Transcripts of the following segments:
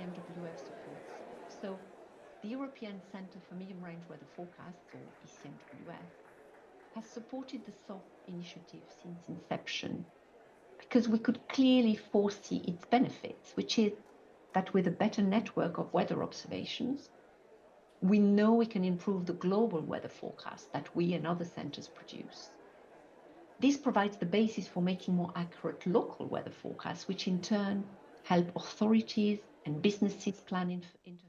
ECMWF supports SOFF. So the European Centre for Medium Range Weather Forecasts, or ECMWF, has supported the SOFF initiative since inception because we could clearly foresee its benefits, which is that with a better network of weather observations, we know we can improve the global weather forecast that we and other centres produce. This provides the basis for making more accurate local weather forecasts, which in turn help authorities and businesses plan intervention.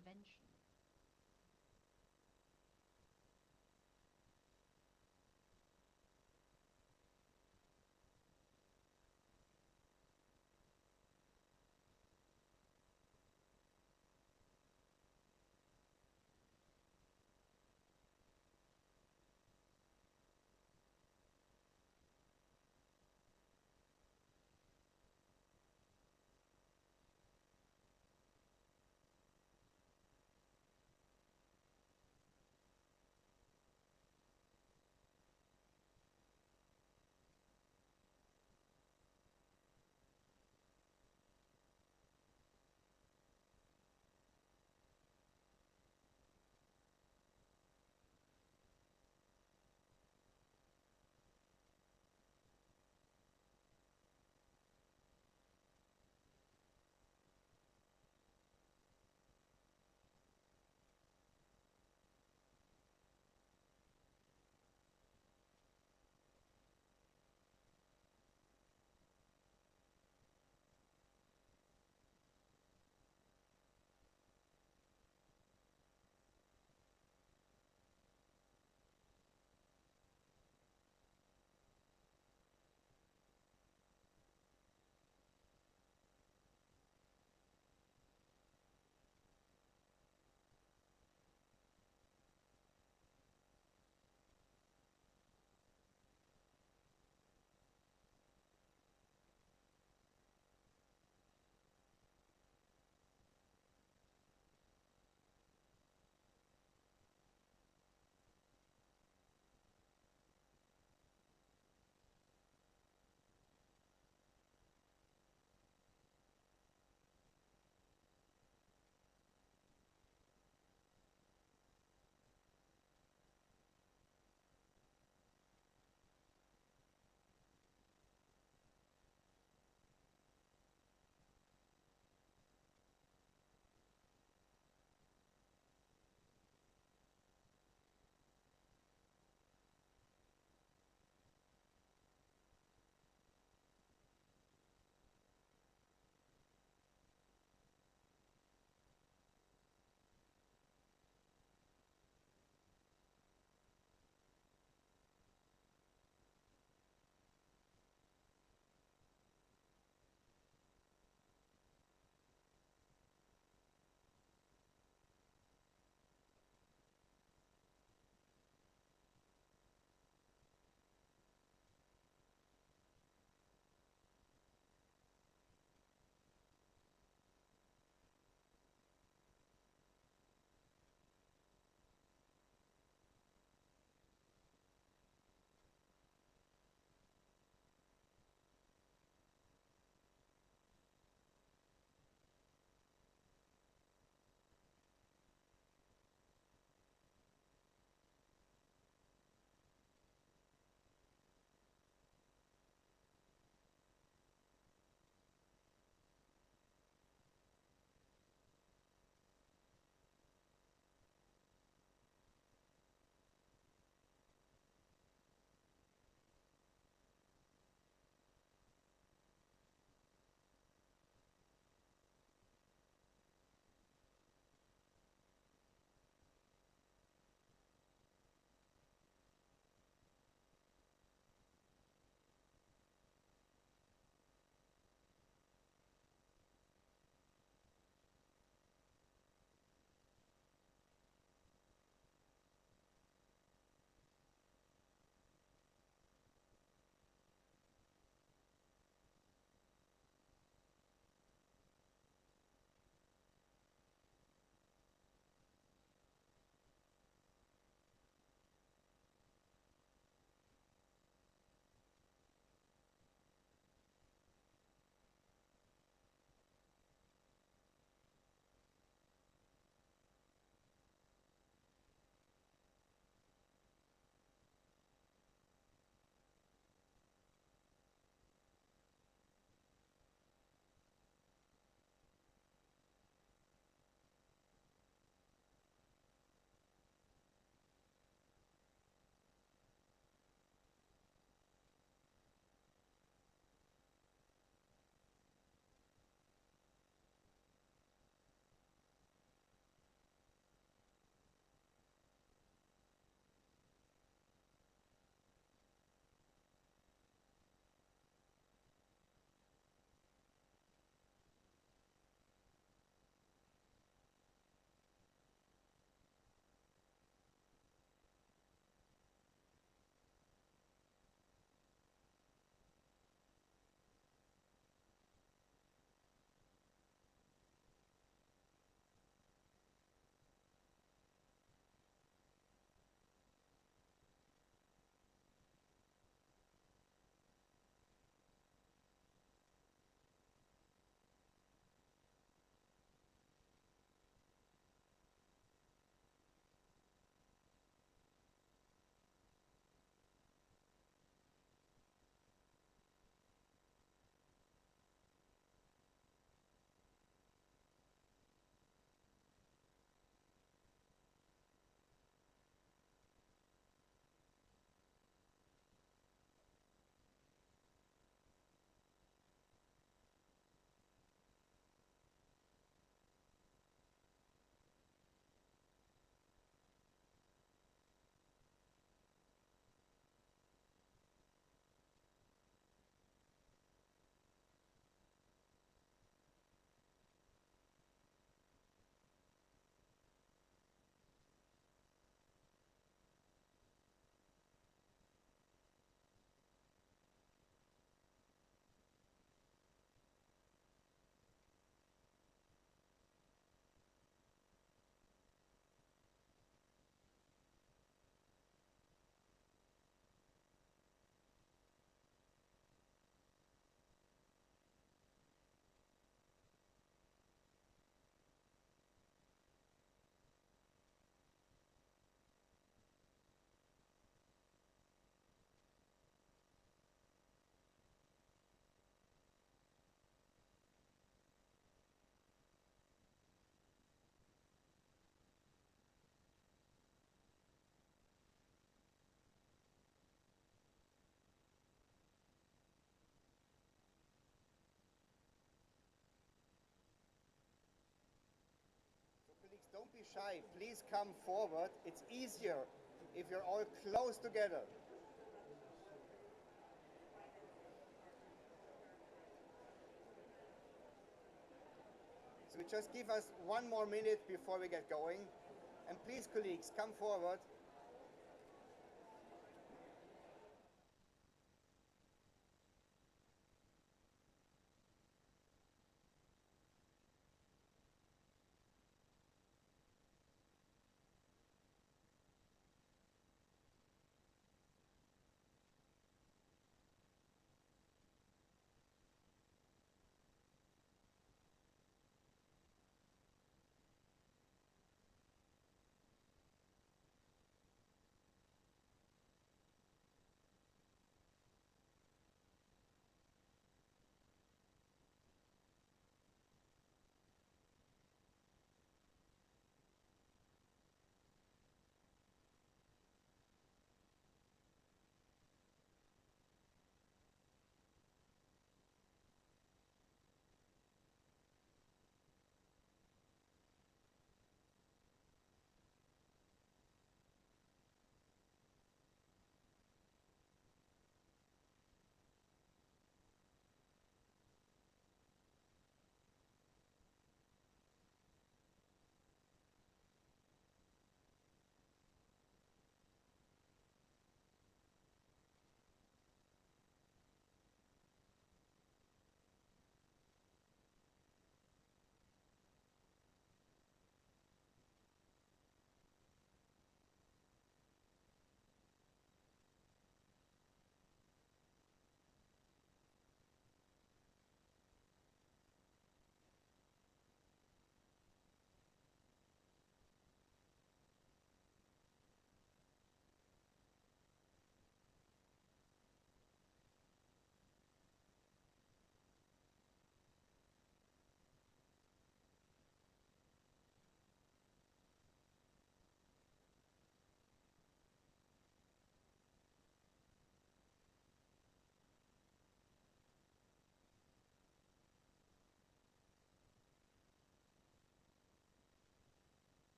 be shy, please come forward. It's easier if you're all close together. So we just give us 1 more minute before we get going. And please, colleagues, come forward.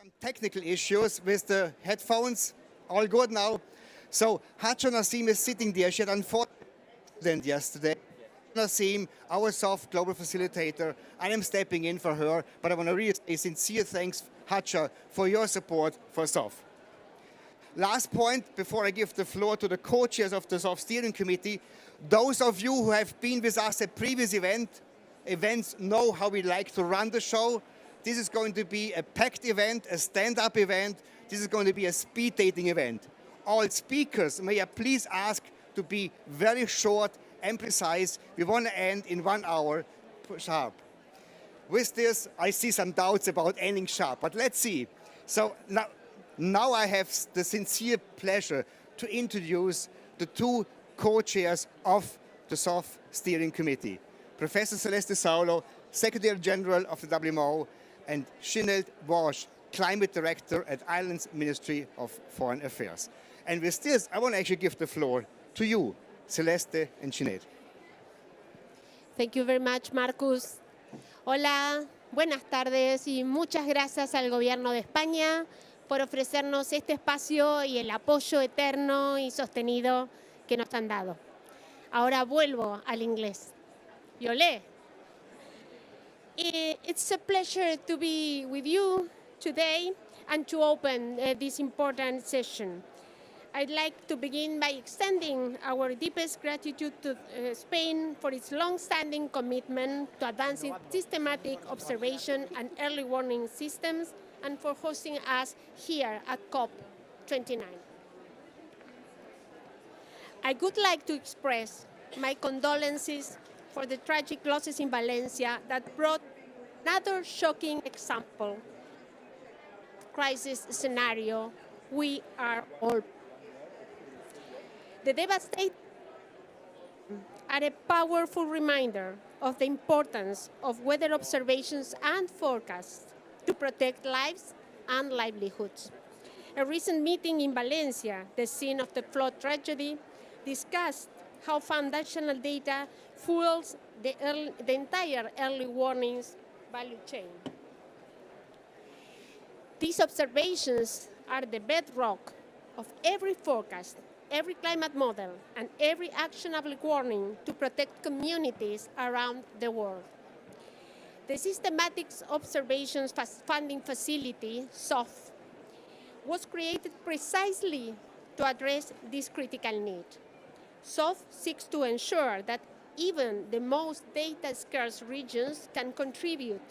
Some technical issues with the headphones. All good now. So Hacha Nassim is sitting there. She had unfortunately accident yesterday. Nassim, our SOFF global facilitator, I am stepping in for her, but I want to really say sincere thanks, Hacha, for your support for SOFF. Last point, before I give the floor to the co-chairs of the SOFF Steering Committee, those of you who have been with us at previous events know how we like to run the show. This is going to be a packed event, a stand-up event. This is going to be a speed dating event. All speakers, may I please ask to be very short and precise. We want to end in 1 hour sharp. With this, I see some doubts about ending sharp, but let's see. So now I have the sincere pleasure to introduce the 2 co-chairs of the SOFF Steering Committee. Professor Celeste Saulo, Secretary General of the WMO, and Sinead Walsh, Climate Director at Ireland's Ministry of Foreign Affairs. And with this, I want to actually give the floor to you, Celeste and Sinead. Thank you very much, Marcus. Hola, buenas tardes y muchas gracias al Gobierno de España por ofrecernos este espacio y el apoyo eterno y sostenido que nos han dado. Ahora vuelvo al inglés. Yolé. It's a pleasure to be with you today and to open this important session. I'd like to begin by extending our deepest gratitude to Spain for its long-standing commitment to advancing systematic observation and early warning systems and for hosting us here at COP29. I would like to express my condolences for the tragic losses in Valencia that brought another shocking example crisis scenario we are all. The devastating are a powerful reminder of the importance of weather observations and forecasts to protect lives and livelihoods. A recent meeting in Valencia, the scene of the flood tragedy, discussed how foundational data fuels the entire early warnings value chain. These observations are the bedrock of every forecast, every climate model, and every actionable warning to protect communities around the world. The Systematic Observations Funding Facility, SOFF, was created precisely to address this critical need. SOFF seeks to ensure that even the most data-scarce regions can contribute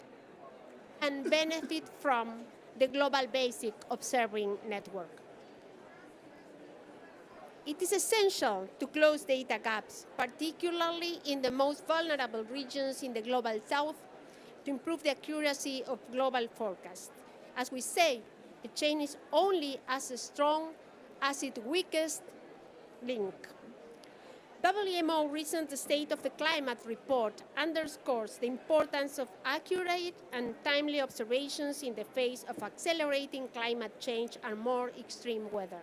and benefit from the Global Basic Observing Network. It is essential to close data gaps, particularly in the most vulnerable regions in the Global South, to improve the accuracy of global forecasts. As we say, a chain is only as strong as its weakest link. WMO recent State of the Climate report underscores the importance of accurate and timely observations in the face of accelerating climate change and more extreme weather.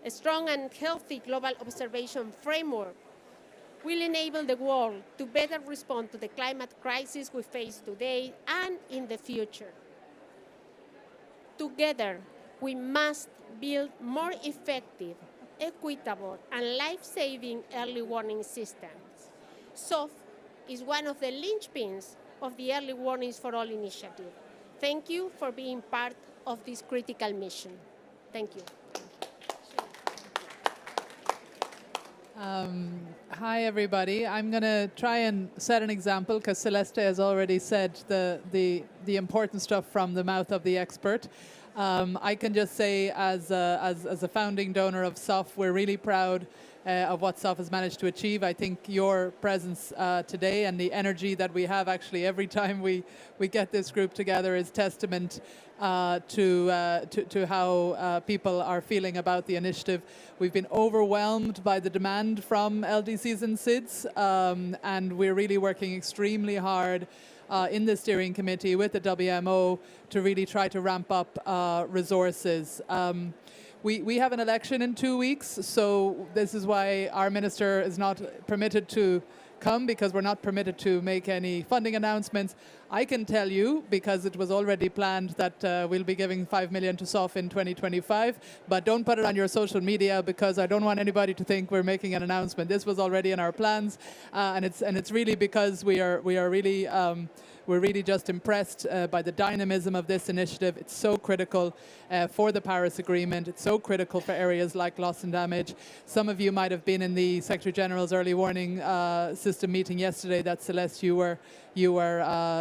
A strong and healthy global observation framework will enable the world to better respond to the climate crisis we face today and in the future. Together, we must build more effective, equitable, and life-saving early warning systems. SOFF is one of the linchpins of the Early Warnings for All initiative. Thank you for being part of this critical mission. Thank you. Hi, everybody. I'm going to try and set an example because Celeste has already said the important stuff from the mouth of the expert. I can just say, as a founding donor of SOFF, we're really proud of what SOFF has managed to achieve. I think your presence today and the energy that we have actually every time we get this group together is testament to how people are feeling about the initiative. We've been overwhelmed by the demand from LDCs and SIDS, and we're really working extremely hard in the steering committee with the WMO to really try to ramp up resources. We have an election in 2 weeks, so this is why our minister is not permitted to come, because we're not permitted to make any funding announcements. I can tell you, because it was already planned, that we'll be giving 5 million to SOFF in 2025, but don't put it on your social media because I don't want anybody to think we're making an announcement. This was already in our plans, and it's really because we're really just impressed by the dynamism of this initiative. It's so critical for the Paris Agreement. It's so critical for areas like loss and damage. Some of you might have been in the Secretary General's early warning system meeting yesterday that Celeste, you were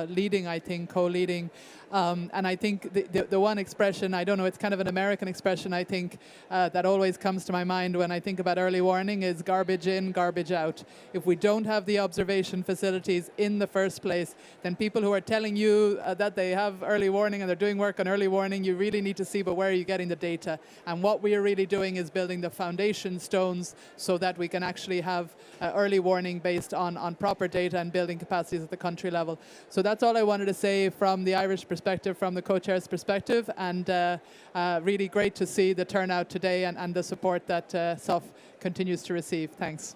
leading, I think, co-leading. And I think the one expression, I don't know, it's kind of an American expression, I think, that always comes to my mind when I think about early warning is garbage in, garbage out. If we don't have the observation facilities in the first place, then people who are telling you that they have early warning and they're doing work on early warning, you really need to see, but where are you getting the data? And what we are really doing is building the foundation stones so that we can actually have early warning based on proper data and building capacities at the country level. So that's all I wanted to say from the Irish perspective, from the co-chair's perspective, and really great to see the turnout today and the support that SOFF continues to receive. Thanks.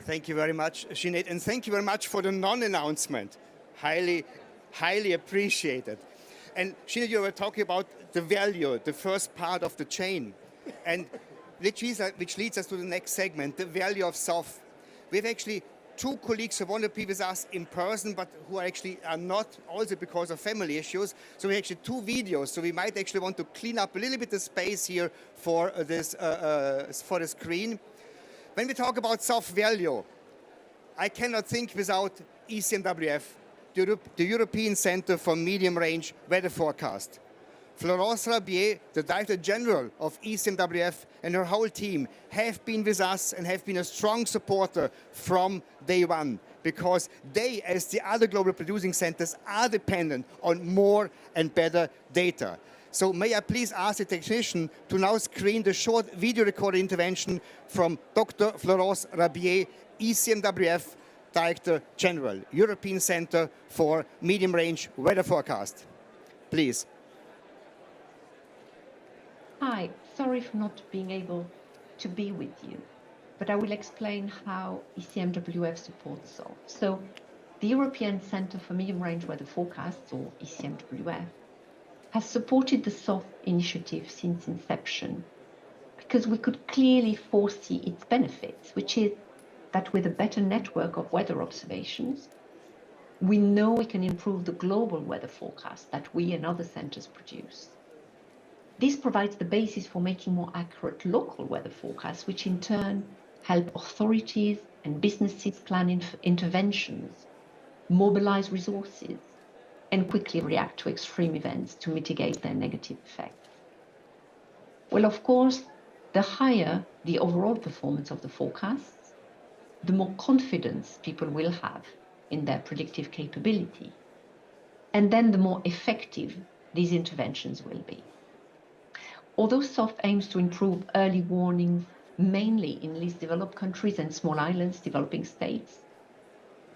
Thank you very much, Sinead, and thank you very much for the non-announcement. Highly, highly appreciated. And Sinead, you were talking about the value, the first part of the chain, and which leads us to the next segment, the value of SOFF. We have actually two colleagues who want to be with us in person, but who are not, also because of family issues. So we actually two videos. So we might actually want to clean up a little bit of space here for this for the screen. When we talk about SOFF value, I cannot think without ECMWF, the European Centre for Medium Range Weather Forecast. Florence Rabier, the Director General of ECMWF, and her whole team have been with us and have been a strong supporter from day one, because they, as the other global producing centers, are dependent on more and better data. So may I please ask the technician to now screen the short video recorded intervention from Dr. Florence Rabier, ECMWF Director General, European Centre for Medium Range Weather Forecast. Please. Hi, sorry for not being able to be with you, but I will explain how ECMWF supports SOFF. So the European Centre for Medium-Range Weather Forecasts, or ECMWF, has supported the SOFF initiative since inception because we could clearly foresee its benefits, which is that with a better network of weather observations, we know we can improve the global weather forecast that we and other centres produce. This provides the basis for making more accurate local weather forecasts, which in turn help authorities and businesses plan interventions, mobilize resources, and quickly react to extreme events to mitigate their negative effects. Well, of course, the higher the overall performance of the forecasts, the more confidence people will have in their predictive capability, and then the more effective these interventions will be. Although SOFF aims to improve early warnings mainly in least developed countries and small islands, developing states,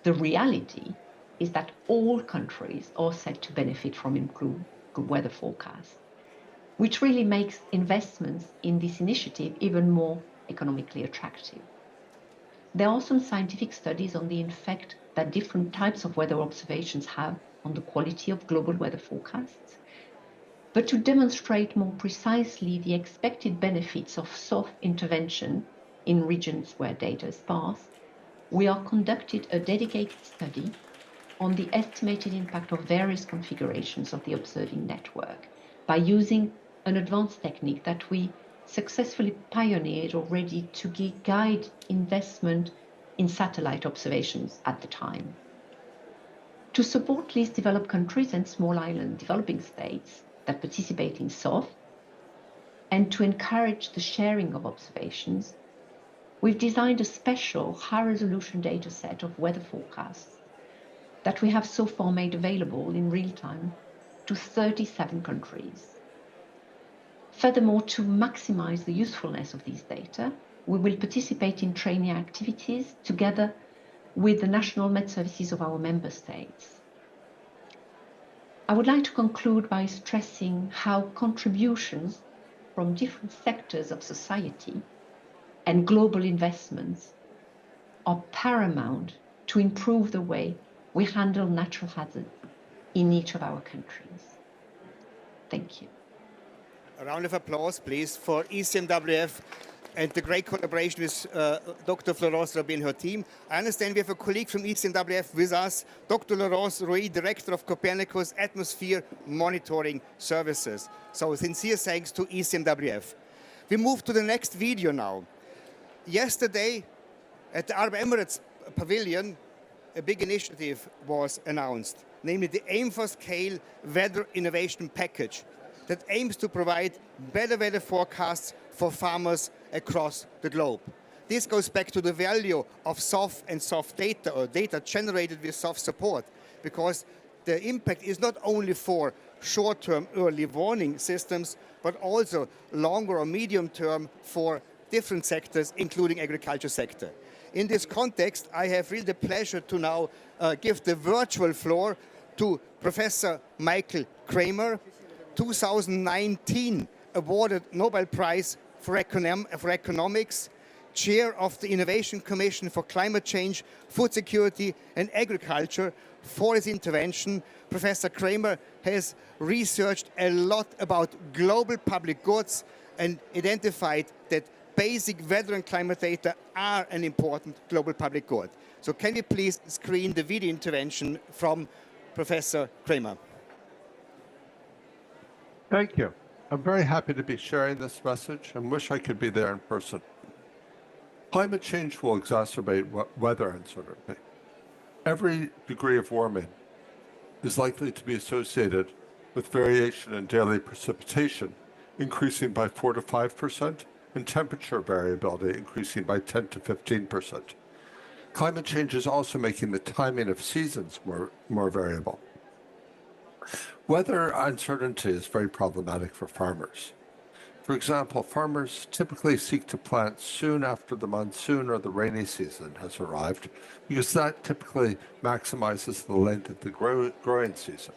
the reality is that all countries are set to benefit from improved weather forecasts, which really makes investments in this initiative even more economically attractive. There are some scientific studies on the effect that different types of weather observations have on the quality of global weather forecasts. But to demonstrate more precisely the expected benefits of SOFF intervention in regions where data is sparse, we are conducted a dedicated study on the estimated impact of various configurations of the observing network by using an advanced technique that we successfully pioneered already to guide investment in satellite observations at the time. To support least developed countries and small island developing states that participate in SOFF, and to encourage the sharing of observations, we've designed a special high-resolution data set of weather forecasts that we have so far made available in real time to 37 countries. Furthermore, to maximize the usefulness of these data, we will participate in training activities together with the national Met services of our member states. I would like to conclude by stressing how contributions from different sectors of society and global investments are paramount to improve the way we handle natural hazards in each of our countries. Thank you. A round of applause, please, for ECMWF and the great collaboration with Dr. Florence Rouy and her team. I understand we have a colleague from ECMWF with us, Dr. Florence Rouy, Director of Copernicus Atmosphere Monitoring Services. So sincere thanks to ECMWF. We move to the next video now. Yesterday, at the Arab Emirates Pavilion, a big initiative was announced, namely the Aim for Scale Weather Innovation Package that aims to provide better weather forecasts for farmers across the globe. This goes back to the value of SOFF and SOFF data, or data generated with SOFF support, because the impact is not only for short-term early warning systems, but also longer or medium-term for different sectors, including agriculture sector. In this context, I have really the pleasure to now give the virtual floor to Professor Michael Kramer, 2019 awarded Nobel Prize for Economics, Chair of the Innovation Commission for Climate Change, Food Security and Agriculture. For his intervention, Professor Kramer has researched a lot about global public goods and identified that basic weather and climate data are an important global public good. So can we please screen the video intervention from Professor Kramer? Thank you. I'm very happy to be sharing this message and wish I could be there in person. Climate change will exacerbate weather uncertainty. Every degree of warming is likely to be associated with variation in daily precipitation, increasing by 4 to 5%, and temperature variability increasing by 10 to 15%. Climate change is also making the timing of seasons more variable. Weather uncertainty is very problematic for farmers. For example, farmers typically seek to plant soon after the monsoon or the rainy season has arrived, because that typically maximizes the length of the growing season.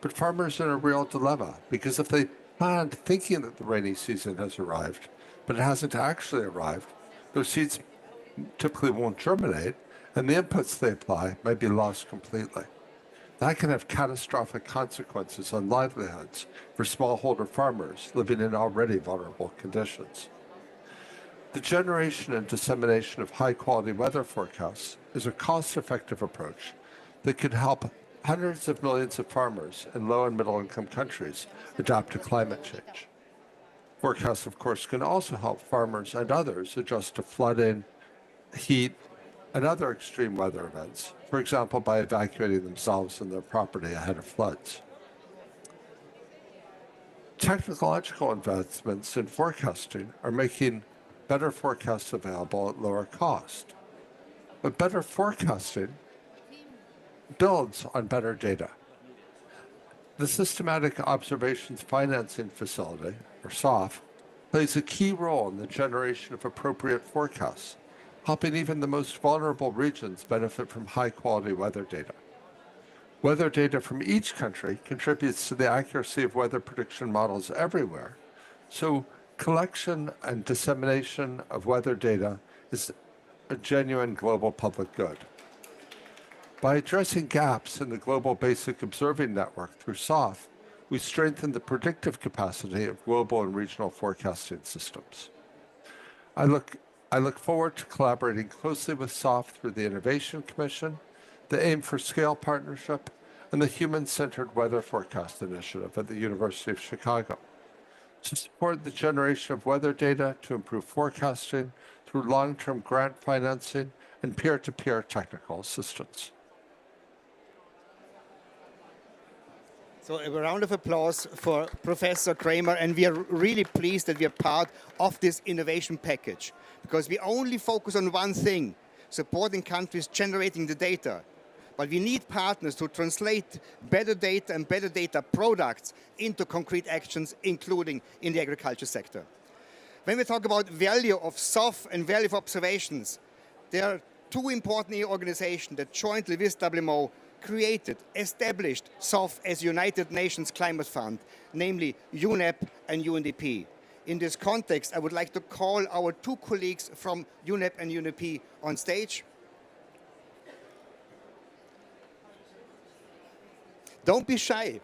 But farmers are in a real dilemma, because if they plant thinking that the rainy season has arrived, but it hasn't actually arrived, those seeds typically won't germinate, and the inputs they apply may be lost completely. That can have catastrophic consequences on livelihoods for smallholder farmers living in already vulnerable conditions. The generation and dissemination of high-quality weather forecasts is a cost-effective approach that could help hundreds of millions of farmers in low and middle-income countries adapt to climate change. Forecasts, of course, can also help farmers and others adjust to flooding, heat, and other extreme weather events, for example, by evacuating themselves and their property ahead of floods. Technological investments in forecasting are making better forecasts available at lower cost. But better forecasting builds on better data. The Systematic Observations Financing Facility, or SOFF, plays a key role in the generation of appropriate forecasts, helping even the most vulnerable regions benefit from high-quality weather data. Weather data from each country contributes to the accuracy of weather prediction models everywhere, so collection and dissemination of weather data is a genuine global public good. By addressing gaps in the Global Basic Observing Network through SOFF, we strengthen the predictive capacity of global and regional forecasting systems. I look forward to collaborating closely with SOFF through the Innovation Commission, the Aim for Scale Partnership, and the Human-Centered Weather Forecast Initiative at the University of Chicago to support the generation of weather data to improve forecasting through long-term grant financing and peer-to-peer technical assistance. So a round of applause for Professor Kramer, and we are really pleased that we are part of this innovation package, because we only focus on one thing, supporting countries generating the data. But we need partners to translate better data and better data products into concrete actions, including in the agriculture sector. When we talk about value of SOFF and value of observations, there are two important organizations that jointly with WMO established SOFF as United Nations Climate Fund, namely UNEP and UNDP. In this context, I would like to call our two colleagues from UNEP and UNDP on stage. Don't be shy.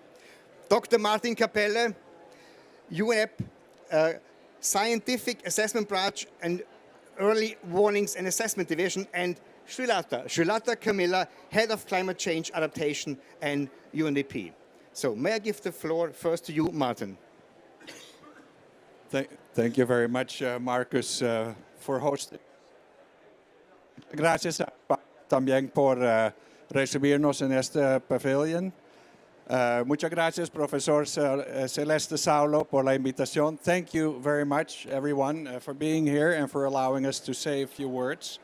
Dr. Martin Capelle, UNEP, Scientific Assessment Branch and Early Warnings and Assessment Division, and Srilata Camilla, Head of Climate Change Adaptation and UNDP. So may I give the floor first to you, Martin. Thank you very much, Marcus, for hosting. Gracias también por recibirnos en este pavilion. Muchas gracias, Professor Celeste Saulo, por la invitación. Thank you very much, everyone, for being here and for allowing us to say a few words.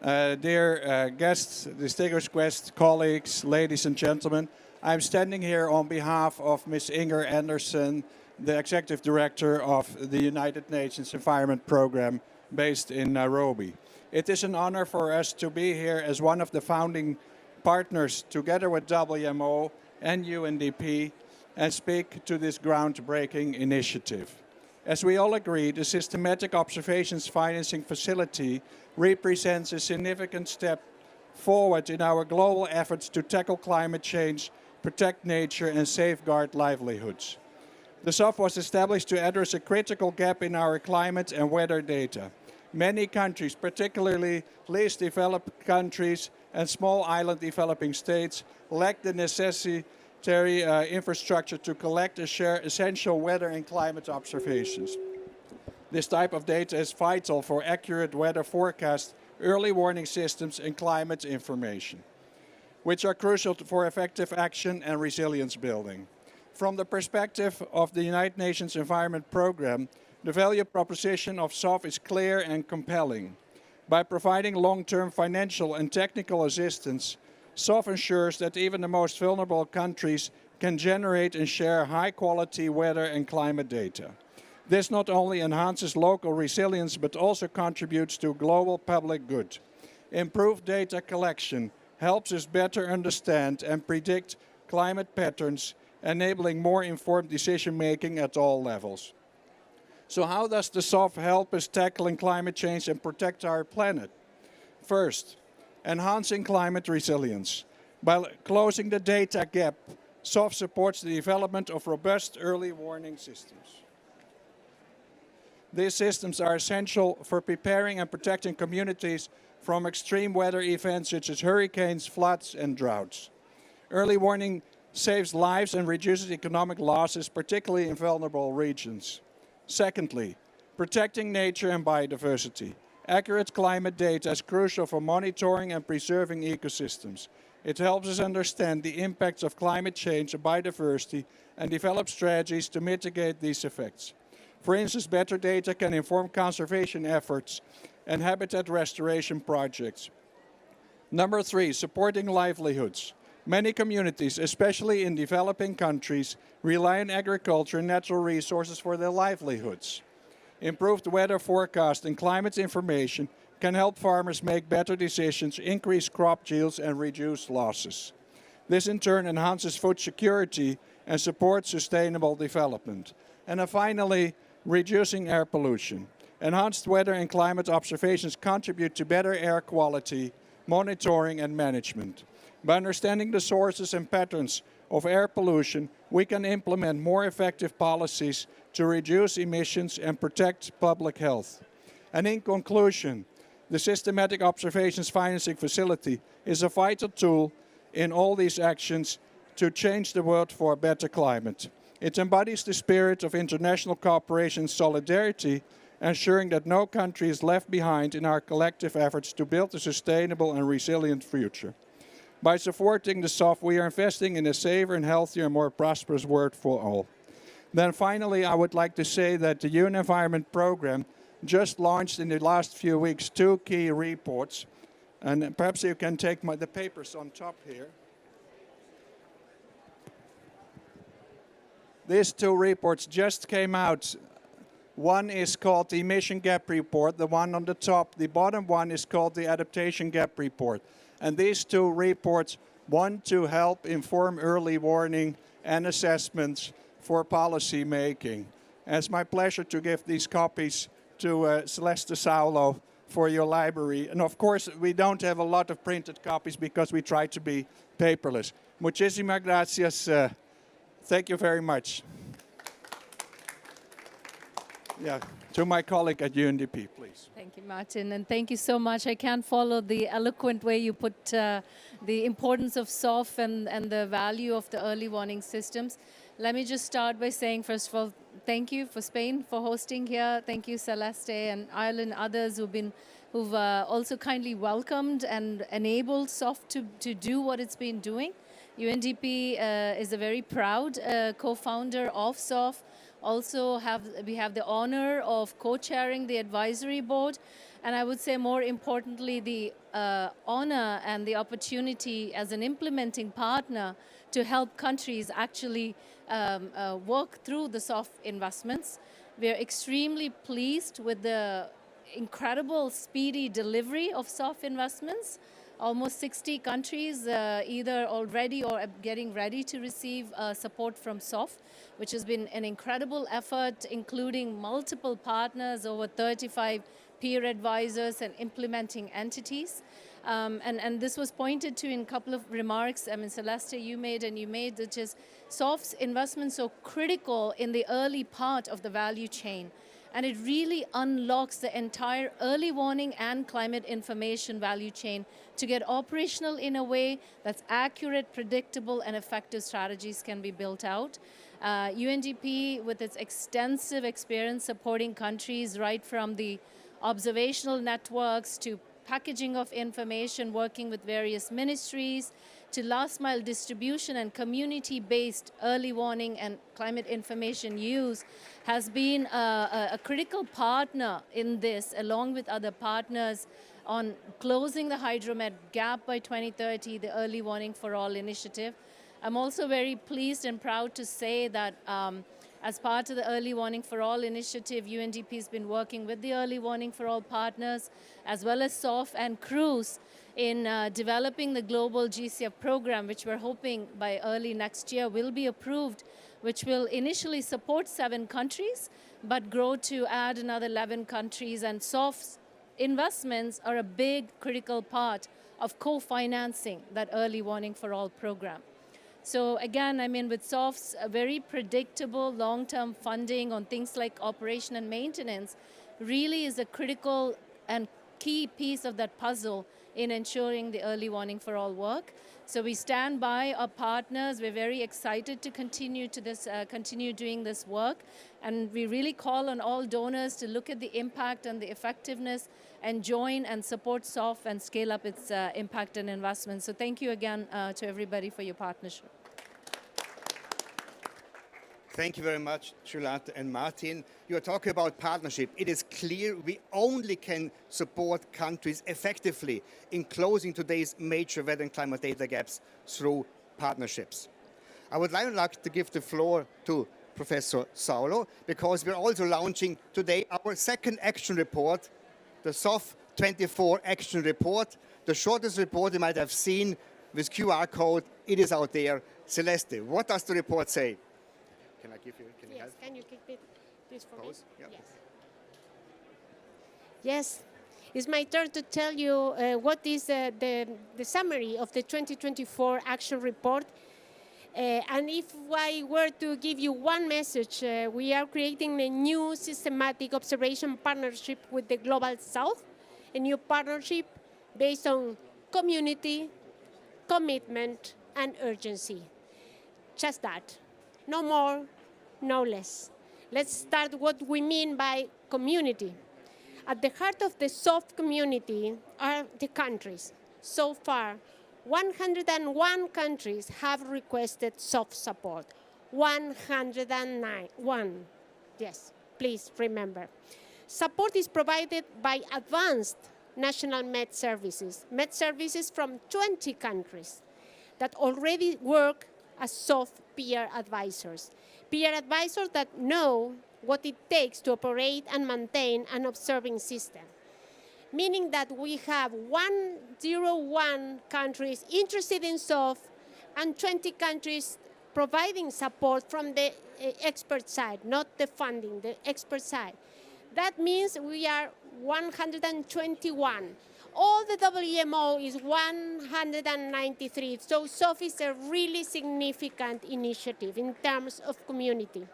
Dear guests, distinguished guests, colleagues, ladies and gentlemen, I'm standing here on behalf of Ms. Inger Anderson, the Executive Director of the United Nations Environment Program based in Nairobi. It is an honor for us to be here as one of the founding partners together with WMO and UNDP and speak to this groundbreaking initiative. As we all agree, the Systematic Observations Financing Facility represents a significant step forward in our global efforts to tackle climate change, protect nature, and safeguard livelihoods. The SOFF was established to address a critical gap in our climate and weather data. Many countries, particularly least developed countries and small island developing states, lack the necessary infrastructure to collect and share essential weather and climate observations. This type of data is vital for accurate weather forecasts, early warning systems, and climate information, which are crucial for effective action and resilience building. From the perspective of the United Nations Environment Program, the value proposition of SOFF is clear and compelling. By providing long-term financial and technical assistance, SOFF ensures that even the most vulnerable countries can generate and share high-quality weather and climate data. This not only enhances local resilience, but also contributes to global public good. Improved data collection helps us better understand and predict climate patterns, enabling more informed decision-making at all levels. So how does the SOFF help us tackling climate change and protect our planet? First, enhancing climate resilience. By closing the data gap, SOFF supports the development of robust early warning systems. These systems are essential for preparing and protecting communities from extreme weather events such as hurricanes, floods, and droughts. Early warning saves lives and reduces economic losses, particularly in vulnerable regions. Secondly, protecting nature and biodiversity. Accurate climate data is crucial for monitoring and preserving ecosystems. It helps us understand the impacts of climate change on biodiversity and develop strategies to mitigate these effects. For instance, better data can inform conservation efforts and habitat restoration projects. Number 3, supporting livelihoods. Many communities, especially in developing countries, rely on agriculture and natural resources for their livelihoods. Improved weather forecast and climate information can help farmers make better decisions, increase crop yields, and reduce losses. This in turn enhances food security and supports sustainable development. And then finally, reducing air pollution. Enhanced weather and climate observations contribute to better air quality, monitoring, and management. By understanding the sources and patterns of air pollution, we can implement more effective policies to reduce emissions and protect public health. And in conclusion, the Systematic Observations Financing Facility is a vital tool in all these actions to change the world for a better climate. It embodies the spirit of international cooperation and solidarity, ensuring that no country is left behind in our collective efforts to build a sustainable and resilient future. By supporting the SOFF, we are investing in a safer and healthier and more prosperous world for all. Then finally, I would like to say that the UN Environment Programme just launched in the last few weeks 2 key reports. And perhaps you can take the papers on top here. These 2 reports just came out. One is called the Emission Gap Report. The one on the top, the bottom one, is called the Adaptation Gap Report. And these 2 reports want to help inform early warning and assessments for policy making. And it's my pleasure to give these copies to Celeste Saulo for your library. And of course, we don't have a lot of printed copies because we try to be paperless. Muchísimas gracias. Thank you very much. Yeah, to my colleague at UNDP, please. Thank you, Martin, and thank you so much. I can't follow the eloquent way you put the importance of SOFF and the value of the early warning systems. Let me just start by saying, first of all, thank you for Spain for hosting here. Thank you, Celeste and Ireland, others who've also kindly welcomed and enabled SOFF to do what it's been doing. UNDP is a very proud co-founder of SOFF. Also, we have the honor of co-chairing the advisory board, and I would say more importantly, the honor and the opportunity as an implementing partner to help countries actually work through the SOFF investments. We are extremely pleased with the incredible speedy delivery of SOFF investments. Almost 60 countries either already or getting ready to receive support from SOFF, which has been an incredible effort, including multiple partners, over 35 peer advisors and implementing entities. And this was pointed to in a couple of remarks. I mean, Celeste, you made, which is SOFF's investment so critical in the early part of the value chain. And it really unlocks the entire early warning and climate information value chain to get operational in a way that's accurate, predictable, and effective strategies can be built out. UNDP, with its extensive experience supporting countries right from the observational networks to packaging of information, working with various ministries, to last mile distribution and community-based early warning and climate information use, has been a critical partner in this, along with other partners, on closing the hydromet gap by 2030, the Early Warning for All initiative. I'm also very pleased and proud to say that as part of the Early Warning for All initiative, UNDP has been working with the Early Warning for All partners, as well as SOFF and CRUISE, in developing the global GCF program, which we're hoping by early next year will be approved, which will initially support 7 countries, but grow to add another 11 countries. And SOFF's investments are a big critical part of co-financing that early warning for all program. So again, I mean, with SOFF's a very predictable long-term funding on things like operation and maintenance really is a critical and key piece of that puzzle in ensuring the early warning for all work. So we stand by our partners. We're very excited to continue doing this work. And we really call on all donors to look at the impact and the effectiveness and join and support SOFF and scale up its impact and investment. So thank you again to everybody for your partnership. Thank you very much, Charlotte and Martin. You are talking about partnership. It is clear we only can support countries effectively in closing today's major weather and climate data gaps through partnerships. I would like to give the floor to Professor Saulo, because we're also launching today our second action report, the SOFF 24 action report, the shortest report you might have seen with QR code. It is out there. Celeste, what does the report say? Can I give you, can you Yes, help? can you click this for Pause? me? Yeah. Yes. It's my turn to tell you what is the summary of the 2024 action report. And if I were to give you one message, we are creating a new systematic observation partnership with the Global South, a new partnership based on community, commitment, and urgency. Just that. No more, no less. Let's start what we mean by community. At the heart of the SOFF community are the countries. So far, 101 countries have requested SOFF support. 101. Yes, please remember. Support is provided by advanced national med services from 20 countries that already work as SOFF peer advisors that know what it takes to operate and maintain an observing system. Meaning that we have 101 countries interested in SOFF and 20 countries providing support from the expert side, not the funding, the expert side. That means we are 121. All the WMO is 193. So SOFF is a really significant initiative in terms of community.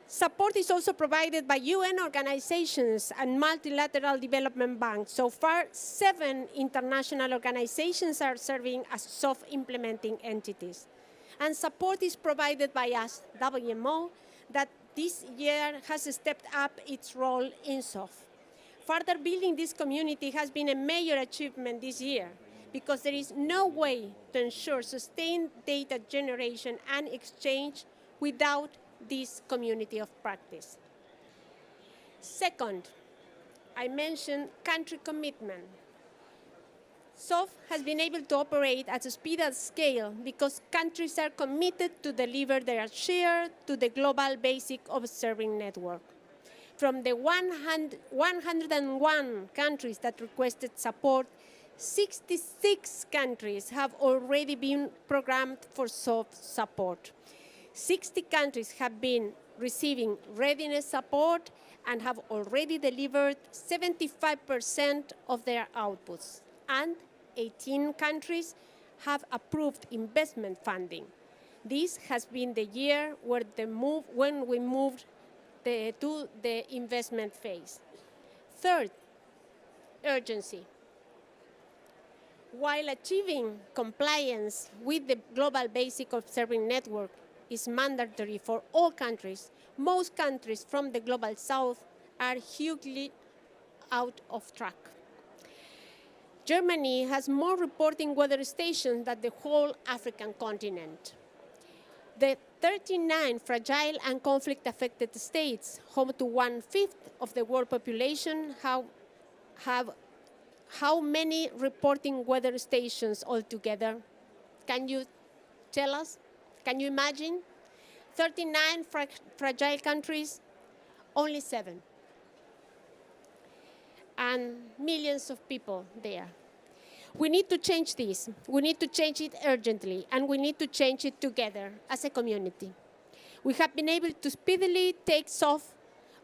Support is also provided by UN organizations and multilateral development banks. So far, 7 international organizations are serving as SOFF implementing entities. And support is provided by us, WMO, that this year has stepped up its role in SOFF. Further building this community has been a major achievement this year, because there is no way to ensure sustained data generation and exchange without this community of practice. Second, I mentioned country commitment. SOFF has been able to operate at a speed and scale because countries are committed to deliver their share to the global basic observing network. From the 101 countries that requested support, 66 countries have already been programmed for SOFF support. 60 countries have been receiving readiness support and have already delivered 75% of their outputs. And 18 countries have approved investment funding. This has been the year where when we moved to the investment phase. Third, urgency. While achieving compliance with the Global Basic Observing Network is mandatory for all countries, most countries from the Global South are hugely out of track. Germany has more reporting weather stations than the whole African continent. The 39 fragile and conflict-affected states, home to 1/5 of the world population, have how many reporting weather stations altogether? Can you tell us? Can you imagine? 39 fragile countries, only 7. And millions of people there. We need to change this. We need to change it urgently, and we need to change it together as a community. We have been able to speedily take SOFF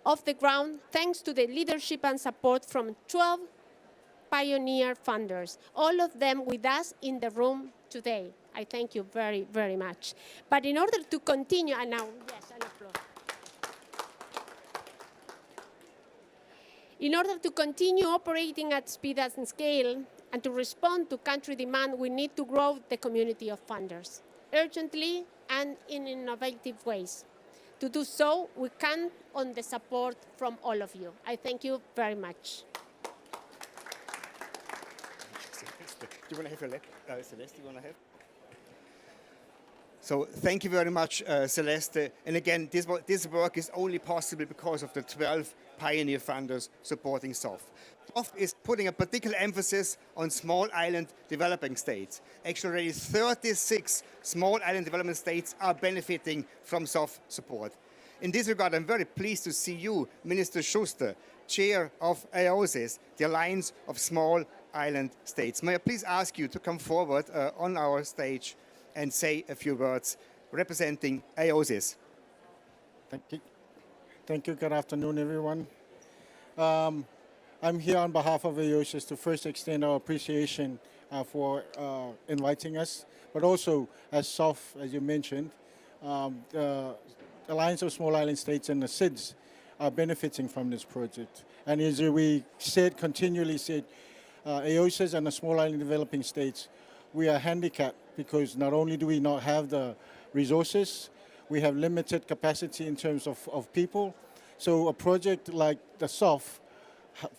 off the ground thanks to the leadership and support from 12 pioneer funders, all of them with us in the room today. I thank you very, very much. But in order to continue, and now, yes, I'll applaud. In order to continue operating at speed and scale and to respond to country demand, we need to grow the community of funders urgently and in innovative ways. To do so, we count on the support from all of you. I thank you very much. Do you want to have a Celeste, you want to have? So thank you very much, Celeste. And again, this work is only possible because of the 12 pioneer funders supporting SOFF. SOFF is putting a particular emphasis on small island developing states. Actually, already 36 small island development states are benefiting from SOFF support. In this regard, I'm very pleased to see you, Minister Schuster, Chair of AOSIS, the Alliance of Small Island States. May I please ask you to come forward on our stage and say a few words representing AOSIS. Thank you. Thank you. Good afternoon, everyone. I'm here on behalf of AOSIS to first extend our appreciation for inviting us, but also as SOFF, as you mentioned, the Alliance of Small Island States and the SIDS are benefiting from this project. And as we continually said, AOSIS and the Small Island Developing States, we are handicapped because not only do we not have the resources, we have limited capacity in terms of people. So a project like the SOFF,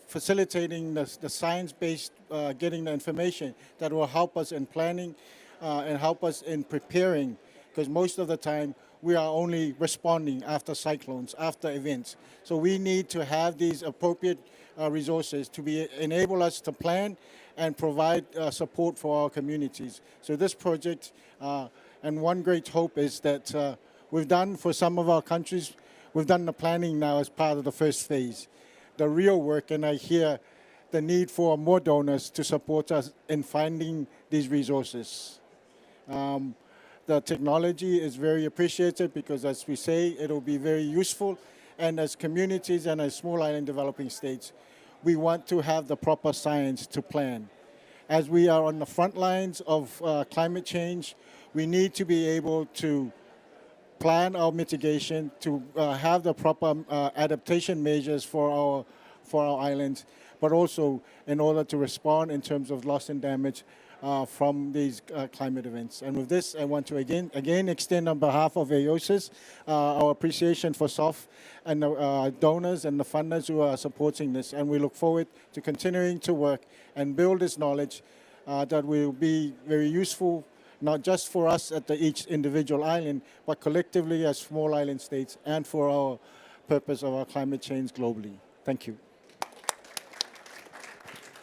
facilitating the science-based, getting the information that will help us in planning and help us in preparing, because most of the time we are only responding after cyclones, after events. So we need to have these appropriate resources to enable us to plan and provide support for our communities. So this project, and one great hope is that we've done for some of our countries, we've done the planning now as part of the first phase. The real work, and I hear the need for more donors to support us in finding these resources. The technology is very appreciated because, as we say, it'll be very useful. And as communities and as small island developing states, we want to have the proper science to plan. As we are on the front lines of climate change, we need to be able to plan our mitigation, to have the proper adaptation measures for our islands, but also in order to respond in terms of loss and damage from these climate events. And with this, I want to again extend on behalf of AOSIS our appreciation for SOFF and the donors and the funders who are supporting this. And we look forward to continuing to work and build this knowledge that will be very useful, not just for us at each individual island, but collectively as small island states and for our purpose of our climate change globally. Thank you.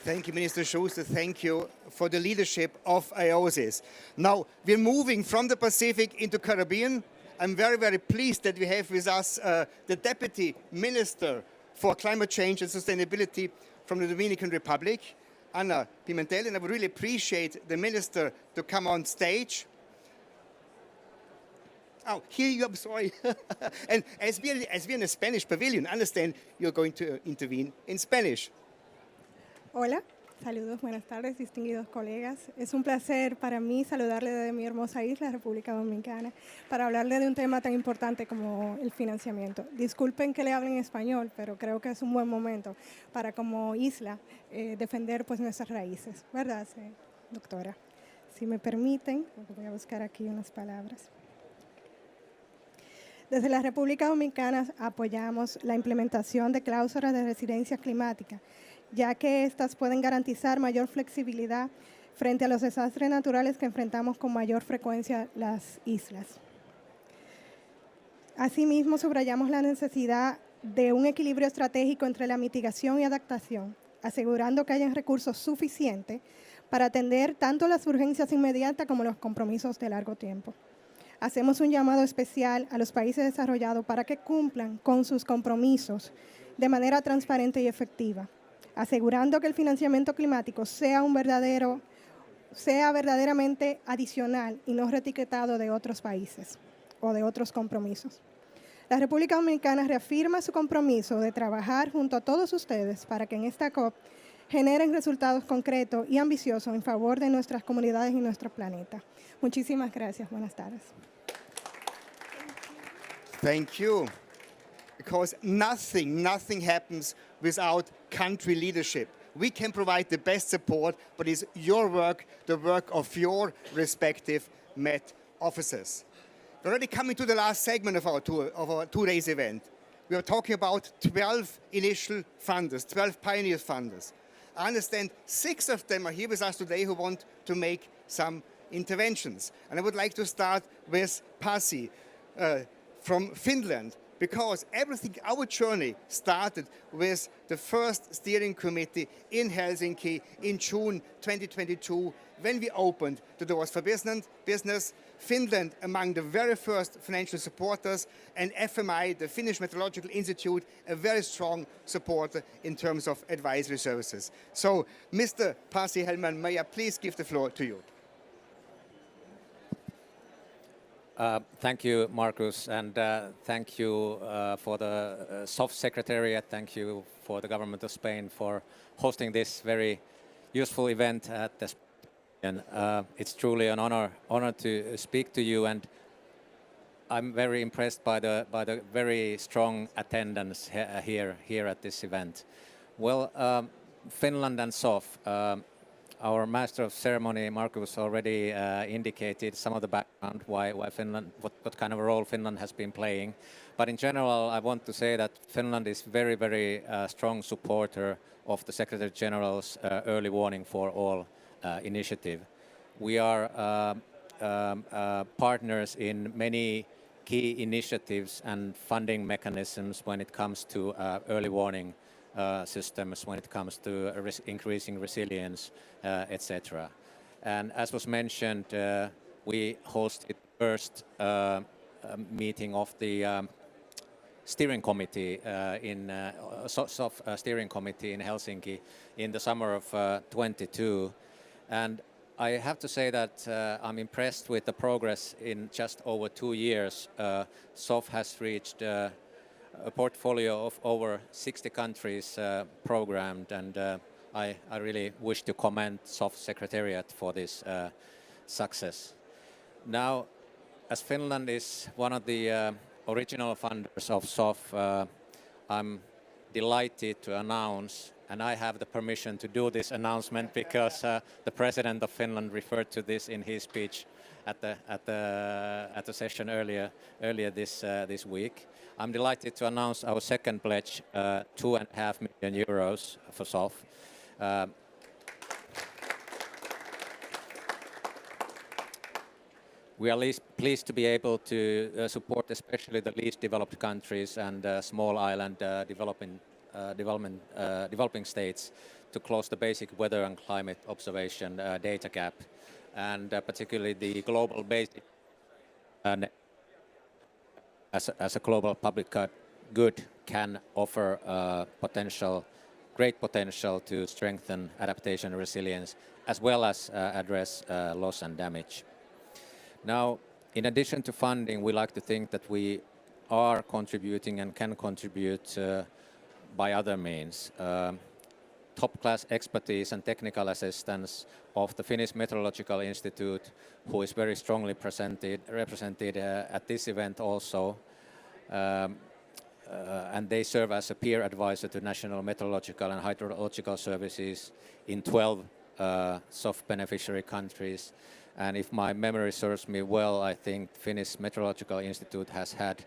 Thank you, Minister Schuster. Thank you for the leadership of AOSIS. Now, we're moving from the Pacific into Caribbean. I'm very, very pleased that we have with us the Deputy Minister for Climate Change and Sustainability from the Dominican Republic, Ana Pimentel, and I would really appreciate the Minister to come on stage. Oh, here you are, I'm sorry. And as we're in a Spanish pavilion, I understand you're going to intervene in Spanish. Hola, saludos, buenas tardes, distinguidos colegas. Es un placer para mí saludarle desde mi hermosa isla, República Dominicana, para hablarle de un tema tan importante como el financiamiento. Disculpen que le hable en español, pero creo que es un buen momento para como isla defender pues nuestras raíces, ¿verdad, doctora? Si me permiten, voy a buscar aquí unas palabras. Desde la República Dominicana apoyamos la implementación de cláusulas de resiliencia climática, ya que estas pueden garantizar mayor flexibilidad frente a los desastres naturales que enfrentamos con mayor frecuencia las islas. Asimismo, subrayamos la necesidad de un equilibrio estratégico entre la mitigación y adaptación, asegurando que hayan recursos suficientes para atender tanto las urgencias inmediatas como los compromisos de largo tiempo. Hacemos un llamado especial a los países desarrollados para que cumplan con sus compromisos de manera transparente y efectiva, asegurando que el financiamiento climático sea verdaderamente adicional y no reetiquetado de otros países o de otros compromisos. La República Dominicana reafirma su compromiso de trabajar junto a todos ustedes para que en esta COP generen resultados concretos y ambiciosos en favor de nuestras comunidades y nuestro planeta. Muchísimas gracias. Buenas tardes. Thank you. Because nothing happens without country leadership. We can provide the best support, but it's your work, the work of your respective Met officers. We're already coming to the last segment of our two days event. We are talking about 12 initial funders, 12 pioneer funders. I understand 6 of them are here with us today who want to make some interventions. And I would like to start with Pasi from Finland, because our journey started with the first steering committee in Helsinki in June 2022, when we opened the doors for business. Finland, among the very first financial supporters, and FMI, the Finnish Meteorological Institute, a very strong supporter in terms of advisory services. So, Mr. Pasi Helman, may I please give the floor to you? Thank you, Marcus, and thank you for the SOFF Secretariat. Thank you for the Government of Spain for hosting this very useful event at the and it's truly an honor to speak to you, and I'm very impressed by the very strong attendance here at this event. Well, Finland and SOFF. Our Master of Ceremony, Marcus, already indicated some of the background, why Finland, what kind of a role Finland has been playing. But in general, I want to say that Finland is very strong supporter of the Secretary General's early warning for all initiative. We are partners in many key initiatives and funding mechanisms when it comes to early warning systems, when it comes to increasing resilience, etc. And as was mentioned, we hosted first meeting of the steering committee SOFF steering committee in Helsinki in the summer of 22, and I have to say that I'm impressed with the progress in just over 2 years. SOFF has reached a portfolio of over 60 countries programmed, and I really wish to commend SOFF Secretariat for this success. Now, as Finland is one of the original funders of SOFF, I'm delighted to announce, and I have the permission to do this announcement because the President of Finland referred to this in his speech at the session earlier this week. I'm delighted to announce our second pledge, 2.5 million euros for SOFF. We are pleased to be able to support especially the least developed countries and small island developing states to close the basic weather and climate observation data gap, and particularly the global basic as a global public good can offer great potential to strengthen adaptation and resilience, as well as address loss and damage. Now, in addition to funding, we like to think that we are contributing and can contribute by other means. Top-class expertise and technical assistance of the Finnish Meteorological Institute, who is very strongly represented at this event also. And they serve as a peer advisor to national meteorological and hydrological services in 12 SOFF beneficiary countries. And if my memory serves me well, I think Finnish Meteorological Institute has had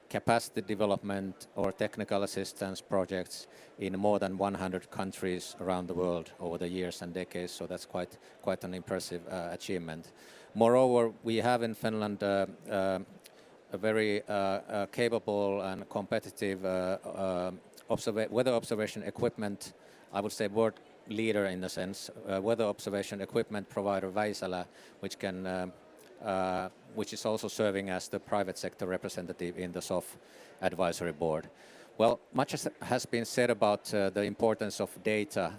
capacity development or technical assistance projects in more than 100 countries around the world over the years and decades, so that's quite an impressive achievement. Moreover, we have in Finland a very capable and competitive weather observation equipment, I would say world leader in the sense, weather observation equipment provider Vaisala, which is also serving as the private sector representative in the SOFF advisory board. Well, much has been said about the importance of data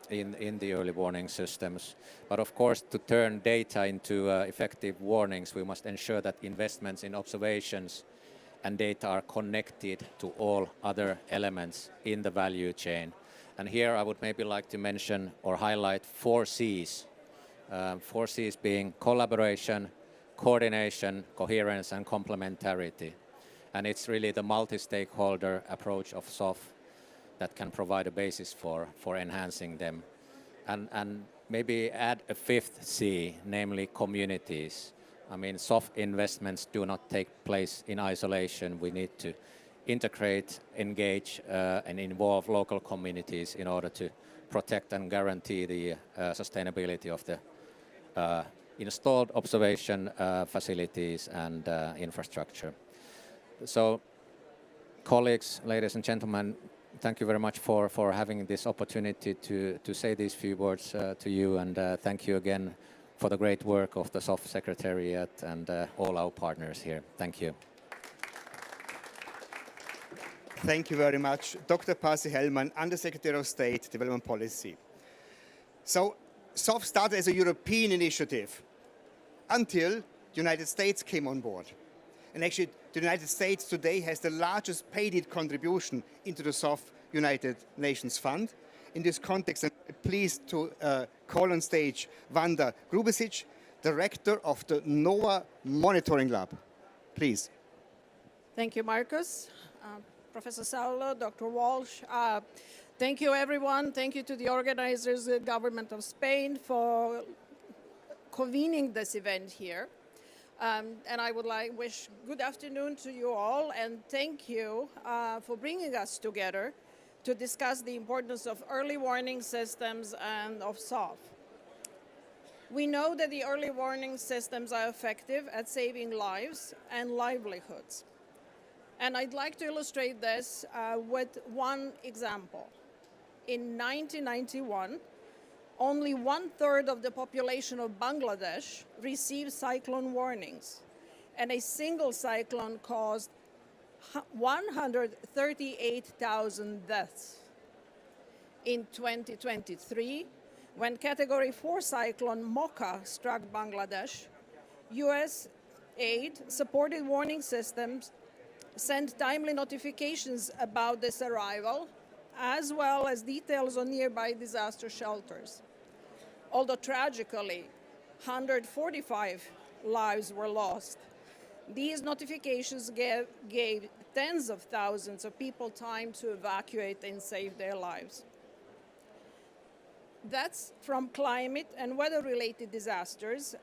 in the early warning systems, but of course to turn data into effective warnings, we must ensure that investments in observations and data are connected to all other elements in the value chain. And here I would maybe like to mention or highlight 4 C's. 4 C's being collaboration, coordination, coherence, and complementarity. And it's really the multi-stakeholder approach of SOFF that can provide a basis for enhancing them. And maybe add a 5th C, namely communities. I mean, SOFF investments do not take place in isolation. We need to integrate, engage, and involve local communities in order to protect and guarantee the sustainability of the installed observation facilities and infrastructure. So, colleagues, ladies and gentlemen, thank you very much for having this opportunity to say these few words to you, and thank you again for the great work of the SOFF Secretariat and all our partners here. Thank you. Thank you very much, Dr. Pasi Hellmann, Undersecretary of State, Development Policy. So, SOFF started as a European initiative until the United States came on board. And actually, the United States today has the largest paid contribution into the SOFF United Nations Fund. In this context, I'm pleased to call on stage Wanda Grubesic, Director of the NOAA Monitoring Lab. Please. Thank you, Marcus. Professor Saulo, Dr. Walsh. Thank you, everyone. Thank you to the organizers, the government of Spain, for convening this event here. And I would wish good afternoon to you all, and thank you for bringing us together to discuss the importance of early warning systems and of SOFF. We know that the early warning systems are effective at saving lives and livelihoods. And I'd like to illustrate this with one example. In 1991, only 1/3 of the population of Bangladesh received cyclone warnings, and a single cyclone caused 138,000 deaths. In 2023, when Category 4 cyclone Mocha struck Bangladesh, U.S. aid supported warning systems sent timely notifications about this arrival, as well as details on nearby disaster shelters. Although tragically, 145 lives were lost. These notifications gave tens of thousands of people time to evacuate and save their lives. Deaths from climate and weather-related disasters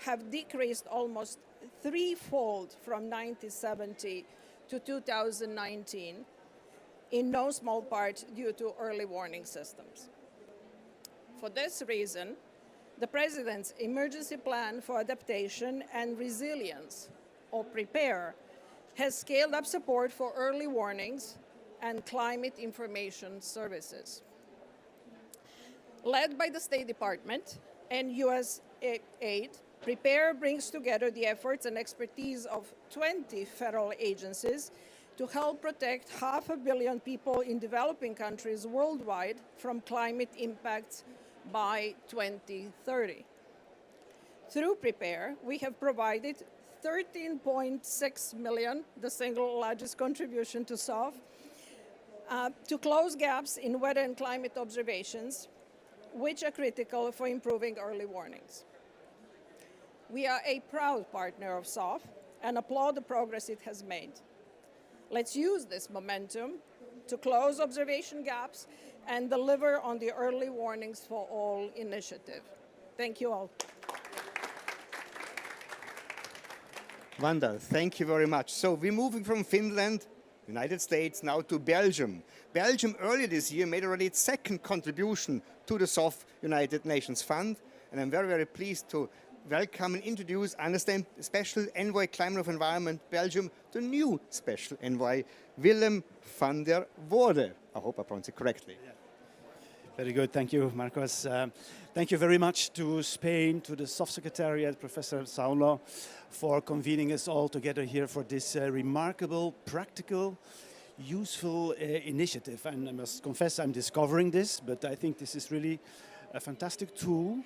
have decreased almost threefold from 1970 to 2019, in no small part due to early warning systems. For this reason, the President's Emergency Plan for Adaptation and Resilience, or PREPARE, has scaled up support for early warnings and climate information services. Led by the State Department and U.S. aid, PREPARE brings together the efforts and expertise of 20 federal agencies to help protect 500 million people in developing countries worldwide from climate impacts by 2030. Through PREPARE, we have provided 13.6 million, the single largest contribution to SOFF, to close gaps in weather and climate observations, which are critical for improving early warnings. We are a proud partner of SOFF and applaud the progress it has made. Let's use this momentum to close observation gaps and deliver on the Early Warnings for All initiative. Thank you all. Wanda, thank you very much. So we're moving from Finland, United States, now to Belgium. Belgium earlier this year made already its second contribution to the SOFF United Nations Fund, and I'm very, very pleased to welcome and introduce, I understand, Special Envoy Climate of Environment Belgium, the new Special Envoy, Willem van der Voorde. I hope I pronounced it correctly. Yeah. Very good, thank you, Marcos. Thank you very much to Spain, to the SOFF Secretariat, Professor Saulo, for convening us all together here for this remarkable, practical, useful initiative. And I must confess I'm discovering this, but I think this is really a fantastic tool.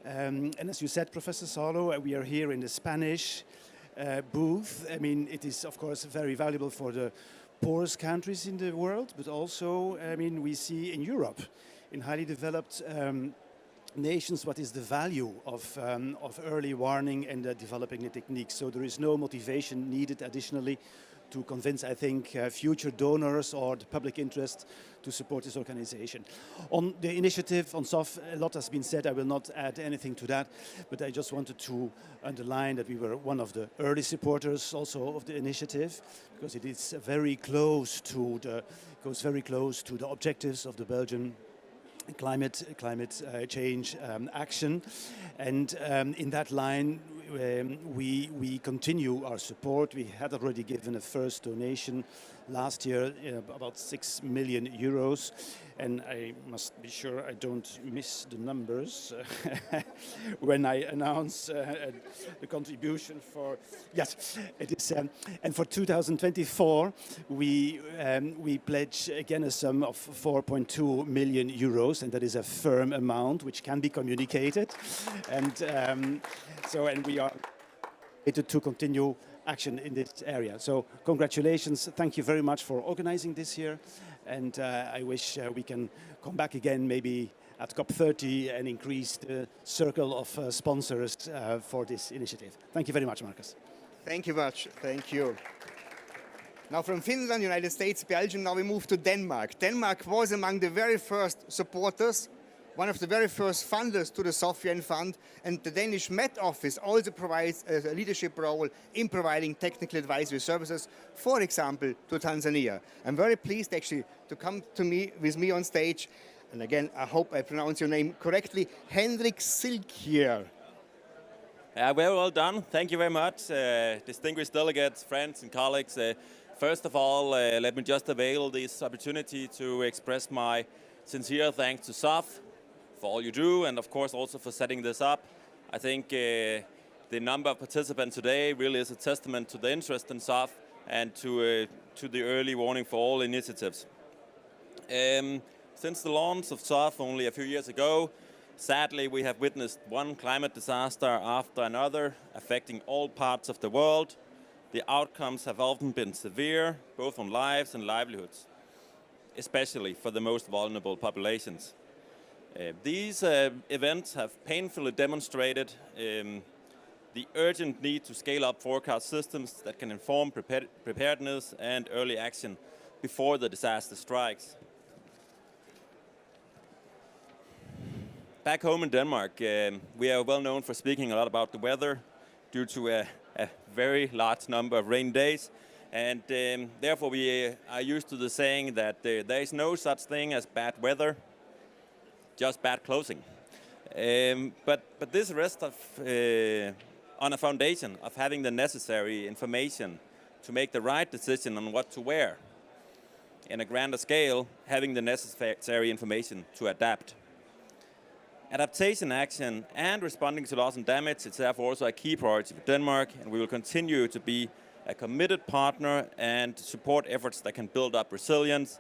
And as you said, Professor Saulo, we are here in the Spanish booth. I mean, it is, of course, very valuable for the poorest countries in the world, but also, I mean, we see in Europe, in highly developed nations, what is the value of early warning and developing the techniques. So there is no motivation needed additionally to convince, I think, future donors or the public interest to support this organization. On the initiative on SOFF, a lot has been said. I will not add anything to that, but I just wanted to underline that we were one of the early supporters also of the initiative, because it is very close to goes very close to the objectives of the Belgian climate change action, and in that line we continue our support. We had already given a first donation last year, about 6 million euros, and I must be sure I don't miss the numbers when I announce the contribution for, yes, it is, and for 2024 we pledge again a sum of 4.2 million euros, and that is a firm amount which can be communicated, and and we are able to continue action in this area. So congratulations, thank you very much for organizing this year, and I wish we can come back again maybe at COP30 and increase the circle of sponsors for this initiative. Thank you very much, Marcus. Thank you much, thank you. Now from Finland, United States, Belgium, now we move to Denmark. Denmark was among the very first supporters, one of the very first funders to the SOFF Fund, and the Danish Met Office also provides a leadership role in providing technical advisory services, for example, to Tanzania. I'm very pleased actually to come with me on stage, and again, I hope I pronounce your name correctly, Henrik Silkier. Very well done. Thank you very much, distinguished delegates, friends and colleagues. First of all, let me just avail this opportunity to express my sincere thanks to SOFF for all you do, and of course also for setting this up. I think the number of participants today really is a testament to the interest in SOFF and to the early warning for all initiatives. Since the launch of SOFF only a few years ago, sadly we have witnessed one climate disaster after another affecting all parts of the world. The outcomes have often been severe, both on lives and livelihoods, especially for the most vulnerable populations. These events have painfully demonstrated the urgent need to scale up forecast systems that can inform preparedness and early action before the disaster strikes. Back home in Denmark, we are well known for speaking a lot about the weather due to a very large number of rain days, and therefore we are used to the saying that there is no such thing as bad weather, just bad closing. But this rests on a foundation of having the necessary information to make the right decision on what to wear. In a grander scale, having the necessary information to adapt. Adaptation action and responding to loss and damage is therefore also a key priority for Denmark, and we will continue to be a committed partner and support efforts that can build up resilience,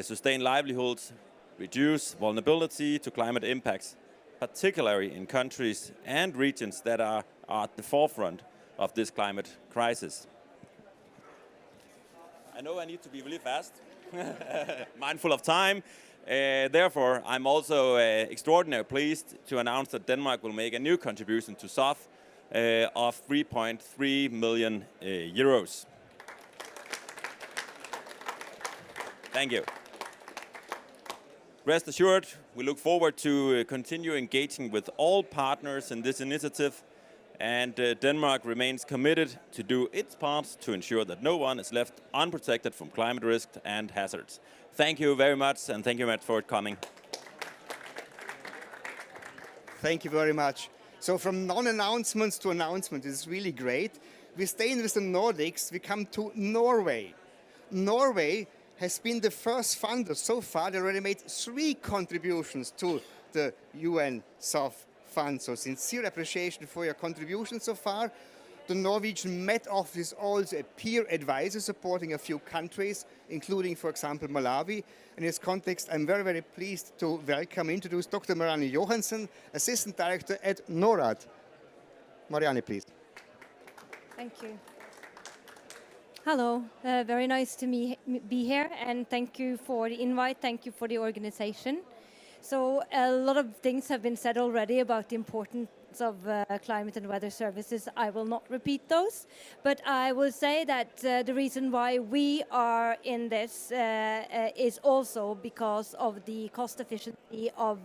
sustain livelihoods, reduce vulnerability to climate impacts, particularly in countries and regions that are at the forefront of this climate crisis. I know I need to be really fast, mindful of time. Therefore, I'm also extraordinarily pleased to announce that Denmark will make a new contribution to SOFF of 3.3 million euros. Thank you. Rest assured, we look forward to continue engaging with all partners in this initiative, and Denmark remains committed to do its part to ensure that no one is left unprotected from climate risks and hazards. Thank you very much, and thank you very much for coming. Thank you very much. So from non-announcements to announcement is really great. We stay with the Nordics, we come to Norway. Norway has been the first funder so far. They already made 3 contributions to the UN SOFF Fund. So sincere appreciation for your contribution so far. The Norwegian Met Office is also a peer advisor supporting a few countries, including, for example, Malawi. In this context, I'm very, very pleased to introduce Dr. Marianne Johansen, Assistant Director at NORAD. Marianne, please. Thank you. Hello, very nice to be here, and thank you for the invite, thank you for the organization. So a lot of things have been said already about the importance of climate and weather services. I will not repeat those, but I will say that the reason why we are in this is also because of the cost efficiency of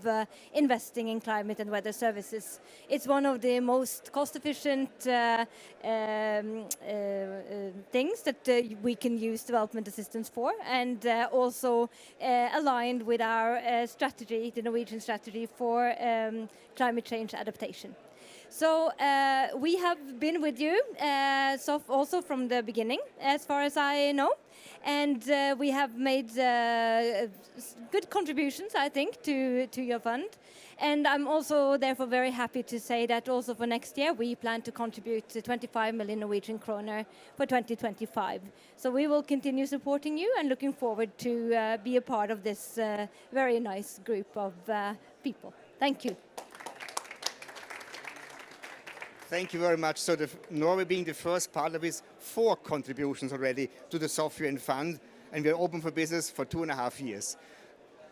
investing in climate and weather services. It's one of the most cost efficient things that we can use development assistance for, and also aligned with our strategy, the Norwegian strategy for climate change adaptation. So we have been with you SOFF also from the beginning, as far as I know, and we have made good contributions, I think, to your fund. And I'm also therefore very happy to say that also for next year we plan to contribute to 25 million Norwegian kroner for 2025. So we will continue supporting you and looking forward to be a part of this very nice group of people. Thank you. Thank you very much. So Norway being the first partner with 4 contributions already to the SOFF UN Fund, and we're open for business for 2.5 years.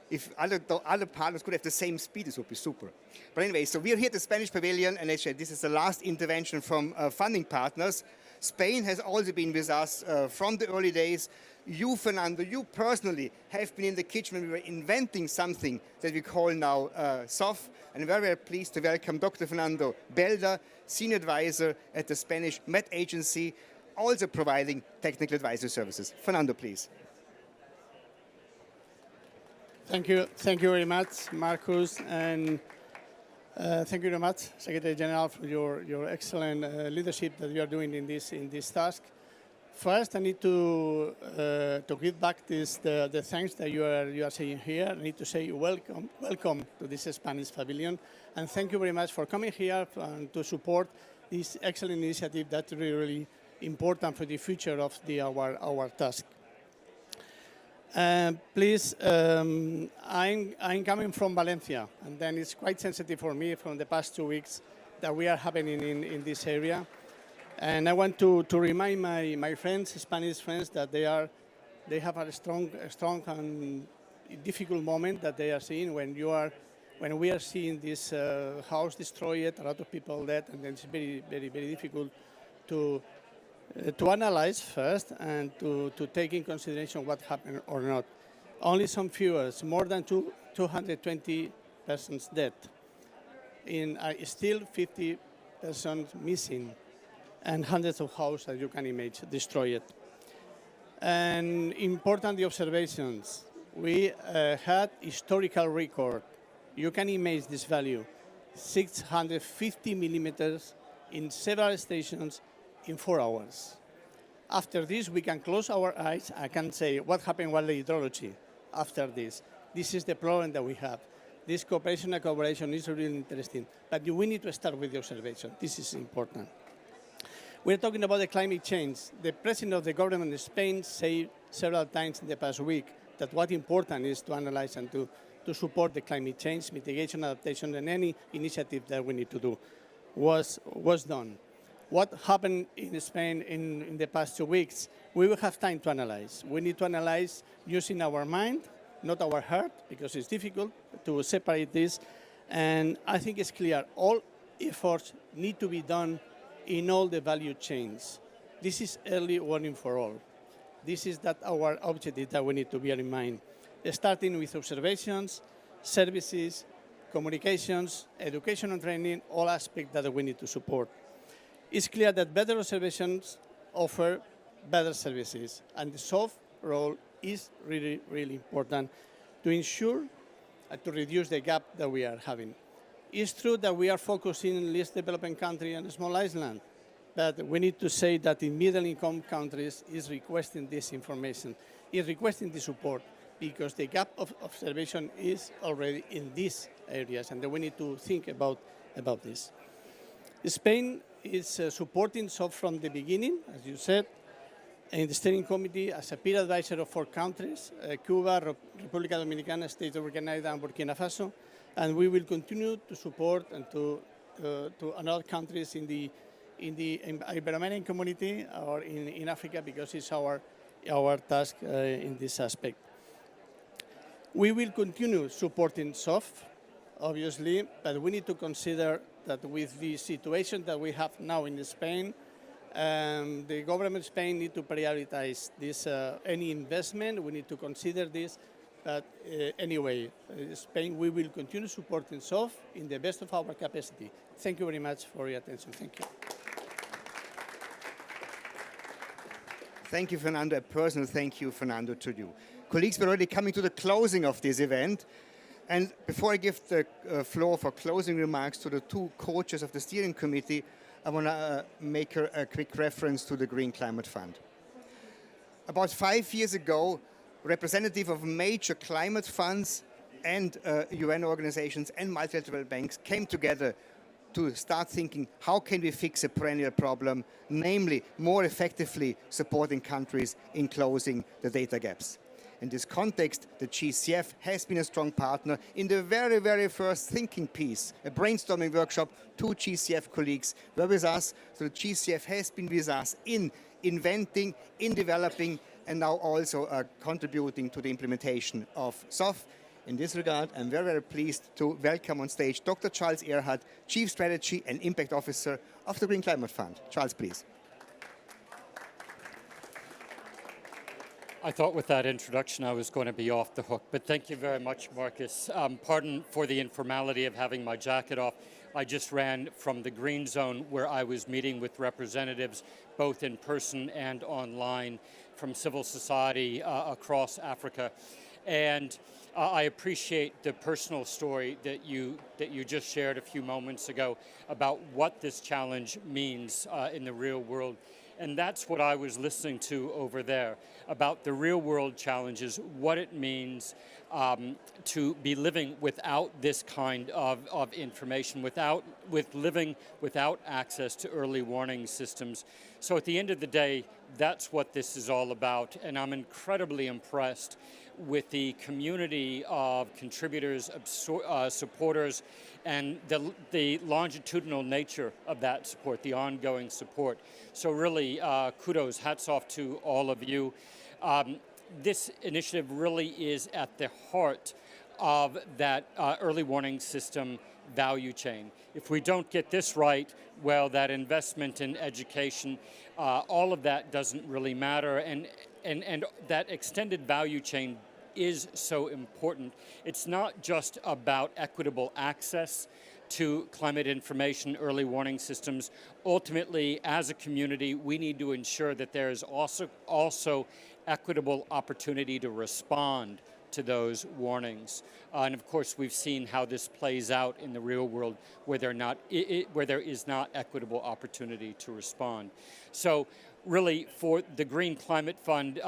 If other partners could have the same speed, this would be super. But anyway, so we're here at the Spanish Pavilion, and actually this is the last intervention from funding partners. Spain has also been with us from the early days. You, Fernando, you personally have been in the kitchen when we were inventing something that we call now SOFF. And I'm very, very pleased to welcome Dr. Fernando Belda, Senior Advisor at the Spanish Met Agency, also providing technical advisory services. Fernando, please. Thank you very much, Marcus, and thank you very much, Secretary General, for your excellent leadership that you are doing in this task. First, I need to give back the thanks that you are saying here. I need to say welcome to this Spanish Pavilion, and thank you very much for coming here and to support this excellent initiative that's really, really important for the future of our task. Please, I'm coming from Valencia, and then it's quite sensitive for me from the past 2 weeks that we are happening in this area. And I want to remind my friends, Spanish friends, that they have a strong and difficult moment that they are seeing when we are seeing this house destroyed, a lot of people dead, and then it's very, very, very difficult to analyze first and to take in consideration what happened or not. Only some viewers, more than 220 persons dead, still 50 persons missing, and hundreds of houses, as you can imagine, destroyed. And important the observations. We had historical record. You can imagine this value, 650 millimeters in several stations in 4 hours. After this, we can close our eyes. I can say what happened with the hydrology after this. This is the problem that we have. This cooperation and collaboration is really interesting, but we need to start with the observation. This is important. We're talking about the climate change. The president of the government of Spain said several times in the past week that what important is to analyze and to support the climate change, mitigation, adaptation, and any initiative that we need to do was done. What happened in Spain in the past 2 weeks, we will have time to analyze. We need to analyze using our mind, not our heart, because it's difficult to separate this. And I think it's clear, all efforts need to be done in all the value chains. This is early warning for all. This is our objective that we need to bear in mind, starting with observations, services, communications, education and training, all aspects that we need to support. It's clear that better observations offer better services, and the SOFF role is really, really important to ensure and to reduce the gap that we are having. It's true that we are focusing on least developing countries and small islands, but we need to say that in middle-income countries is requesting this information, is requesting the support, because the gap of observation is already in these areas, and we need to think about this. Spain is supporting SOFF from the beginning, as you said, in the steering committee as a peer advisor of 4 countries, Cuba, República Dominicana, State of Canada, and Burkina Faso. And we will continue to support and to other countries in in the environmental community or in Africa, because it's our task in this aspect. We will continue supporting SOFF, obviously, but we need to consider that with the situation that we have now in Spain, the government of Spain need to prioritize this, any investment. We need to consider this. But anyway, Spain, we will continue supporting SOFF in the best of our capacity. Thank you very much for your attention. Thank you. Thank you, Fernando. A personal thank you, Fernando, to you. Colleagues, we're already coming to the closing of this event. And before I give the floor for closing remarks to the two co-chairs of the steering committee, I want to make a quick reference to the Green Climate Fund. About 5 years ago, representatives of major climate funds and UN organizations and multilateral banks came together to start thinking, how can we fix a perennial problem, namely more effectively supporting countries in closing the data gaps. In this context, the GCF has been a strong partner in the very, very first thinking piece, a brainstorming workshop. 2 GCF colleagues were with us, so the GCF has been with us in inventing, in developing, and now also contributing to the implementation of SOFF. In this regard, I'm very, very pleased to welcome on stage Dr. Charles Erhardt, Chief Strategy and Impact Officer of the Green Climate Fund. Charles, please. I thought with that introduction I was going to be off the hook, but thank you very much, Marcus. Pardon for the informality of having my jacket off. I just ran from the Green Zone where I was meeting with representatives both in person and online from civil society across Africa. And I appreciate the personal story that you just shared a few moments ago about what this challenge means in the real world. And that's what I was listening to over there, about the real world challenges, what it means to be living without this kind of information, living without access to early warning systems. So at the end of the day, that's what this is all about. And I'm incredibly impressed with the community of contributors, supporters, and the longitudinal nature of that support, the ongoing support. So really, kudos, hats off to all of you. This initiative really is at the heart of that early warning system value chain. If we don't get this right, well, that investment in education, all of that doesn't really matter. And that extended value chain is so important. It's not just about equitable access to climate information, early warning systems. Ultimately, as a community, we need to ensure that there is also equitable opportunity to respond to those warnings. And of course, we've seen how this plays out in the real world where there is not equitable opportunity to respond. So really, for the Green Climate Fund,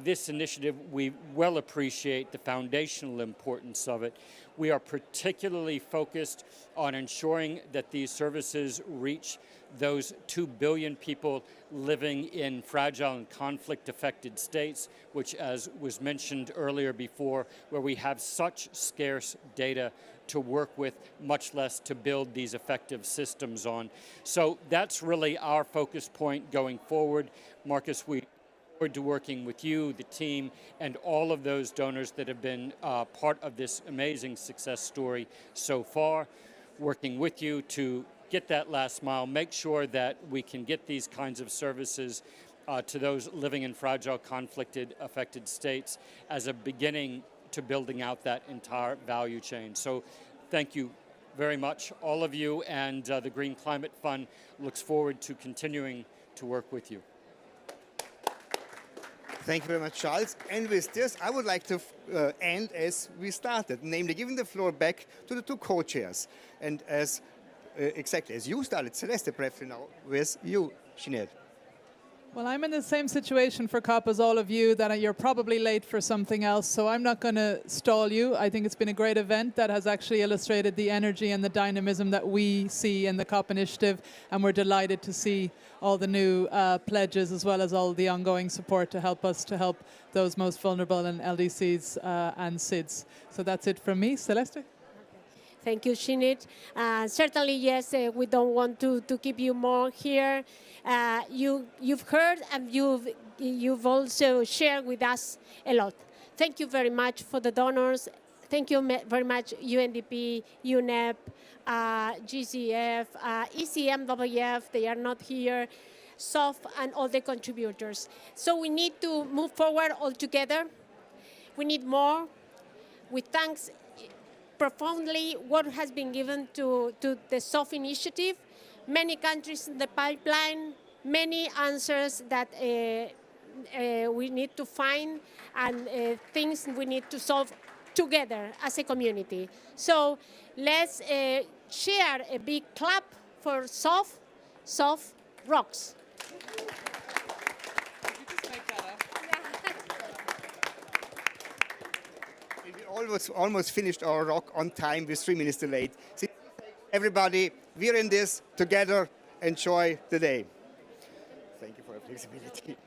this initiative, we well appreciate the foundational importance of it. We are particularly focused on ensuring that these services reach those 2 billion people living in fragile and conflict-affected states, which, as was mentioned earlier before, where we have such scarce data to work with, much less to build these effective systems on. So that's really our focus point going forward. Marcus, we look forward to working with you, the team, and all of those donors that have been part of this amazing success story so far, working with you to get that last mile, make sure that we can get these kinds of services to those living in fragile, conflict-affected states as a beginning to building out that entire value chain. So thank you very much, all of you, and the Green Climate Fund looks forward to continuing to work with you. Thank you very much, Charles. And with this, I would like to end as we started, namely giving the floor back to the 2 co-chairs. And as exactly as you started, Celeste, perhaps now with you, Sinead. Well, I'm in the same situation for COP as all of you, that you're probably late for something else, so I'm not going to stall you. I think it's been a great event that has actually illustrated the energy and the dynamism that we see in the COP initiative, and we're delighted to see all the new pledges as well as all the ongoing support to help us to help those most vulnerable in LDCs and SIDS. So that's it from me. Celeste? Thank you, Shinit. Certainly, yes, we don't want to keep you more here. You've heard and you've also shared with us a lot. Thank you very much for the donors. Thank you very much, UNDP, UNEP, GCF, ECMWF, they are not here, SOFF, and all the contributors. So we need to move forward all together. We need more. We thank profoundly what has been given to the SOFF initiative. Many countries in the pipeline, many answers that we need to find, and things we need to solve together as a community. So let's share a big clap for SOFF. SOFF rocks. We almost finished our rock on time with 3 minutes delayed. Everybody, we're in this together. Enjoy the day. Thank you for your flexibility.